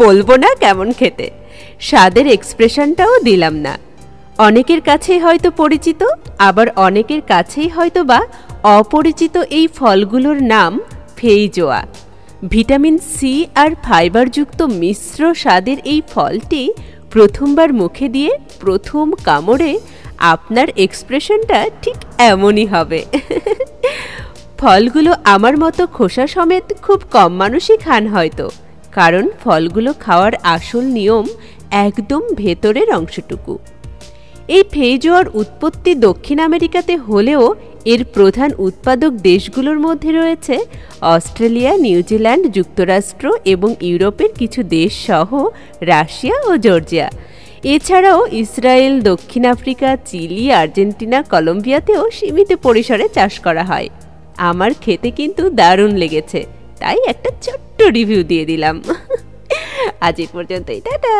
বলবো না কেমন খেতে, স্বাদের এক্সপ্রেশনটাও দিলাম না। অনেকের কাছেই হয়তো পরিচিত, আবার অনেকের কাছেই হয়তো বা অপরিচিত এই ফলগুলোর নাম ফেইজোয়া। ভিটামিন সি আর ফাইবারযুক্ত মিশ্র স্বাদের এই ফলটি প্রথমবার মুখে দিয়ে প্রথম কামড়ে আপনার এক্সপ্রেশনটা ঠিক এমনই হবে। ফলগুলো আমার মতো খোসা সমেত খুব কম মানুষই খান হয়তো, কারণ ফলগুলো খাওয়ার আসল নিয়ম একদম ভেতরের অংশটুকু। এই ফেইজোয়ার উৎপত্তি দক্ষিণ আমেরিকাতে হলেও এর প্রধান উৎপাদক দেশগুলোর মধ্যে রয়েছে অস্ট্রেলিয়া, নিউজিল্যান্ড, যুক্তরাষ্ট্র এবং ইউরোপের কিছু দেশ সহ রাশিয়া ও জর্জিয়া। এছাড়াও ইসরায়েল, দক্ষিণ আফ্রিকা, চিলি, আর্জেন্টিনা, কলম্বিয়াতেও সীমিত পরিসরে চাষ করা হয়। আমার খেতে কিন্তু দারুণ লেগেছে, তাই একটা ছোট্ট রিভিউ দিয়ে দিলাম। আজ এই পর্যন্তই, টাটা।